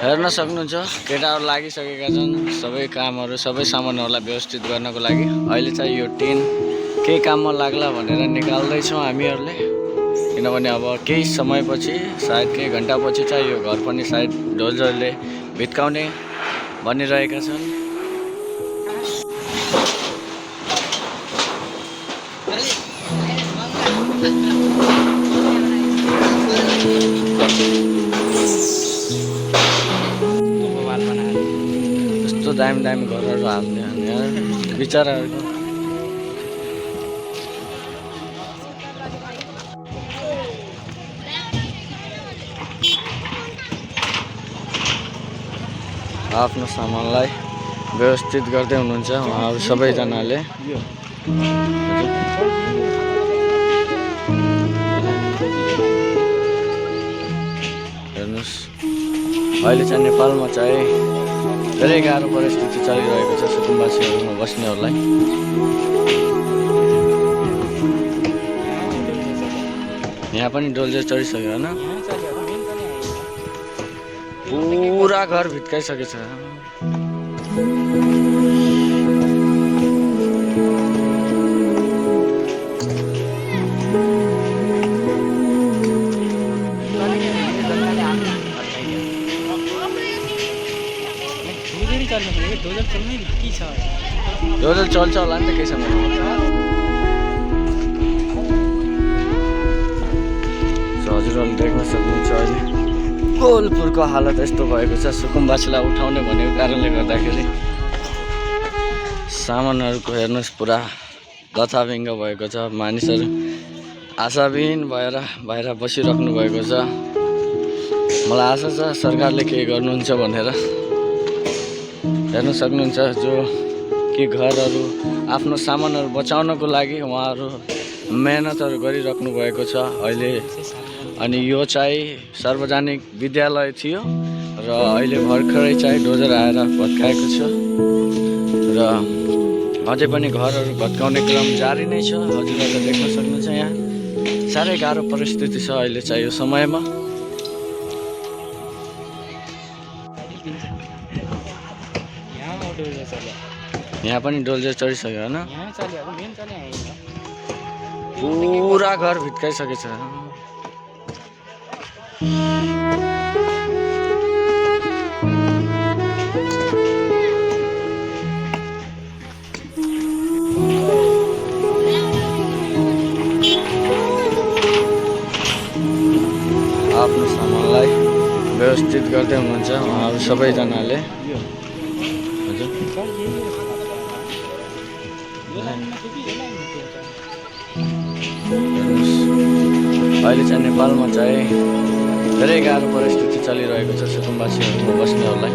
हेर्न सक्नुहुन्छ केटाहरु लागिसकेका छन् सबै कामहरु सबै सामानहरुलाई व्यवस्थित गर्नको लागि। अहिले चाहिँ यो टिन के काममा लाग्ला भनेर निकाल्दै छौं हामीहरुले, किनभने अब केही समयपछि सायद केही घण्टापछि चाहिँ यो घर पनि सायद डोजरले भित्काउने भनिरहेका छन्। यस्तो दामी दामी घरहरु हाल्ने यार बिचाराहरु। आफ्नो सामानलाई व्यवस्थित गर्दै हुनुहुन्छ उहाँहरु सबैजनाले। हेर्नुस् अहिले चाहिँ नेपालमा चाहिँ धेरै गाह्रो परिस्थिति चलिरहेको छ सुकुम्बासीहरुमा बस्नेहरुलाई। यहाँ पनि डोल्जर चढिसक्यो हैन, पूरा घर भित्काइसकेछ। डोजर चल्छ होला नि त केही समय। हजुरहरूले देख्न सक्नुहुन्छ अहिले कोलपुरको हालत यस्तो भएको छ। सुकुम्बासीलाई उठाउने भनेको कारणले गर्दाखेरि सामानहरूको हेर्नुहोस् पुरा लथाभिङ्ग भएको छ। मानिसहरू आशाविहीन भएर बाहिर बसिराख्नु भएको छ। मलाई आशा छ सरकारले केही गर्नुहुन्छ भनेर। हेर्न सक्नुहुन्छ जो कि घरहरू आफ्नो सामानहरू बचाउनको लागि उहाँहरू मेहनतहरू गरिराख्नु भएको छ अहिले। अनि यो चाहिँ सार्वजनिक विद्यालय थियो र अहिले भर्खरै चाहिँ डोजर आएर भत्काएको छ र अझै पनि घरहरू भत्काउने क्रम जारी नै छ। हजुरहरूले देख्न सक्नुहुन्छ यहाँ साह्रै गाह्रो परिस्थिति छ अहिले चाहिँ यो समयमा। यहाँ पनि डोल्जर चढिसक्यो हैन, पूरा घर भित्काइसकेछ। आफ्नो सामानलाई व्यवस्थित गर्दै हुनुहुन्छ उहाँहरू सबैजनाले। अहिले चाहिँ नेपालमा चाहिँ धेरै गाह्रो परिस्थिति चलिरहेको छ सुकुम्बासीहरुमा बस्नेहरुलाई।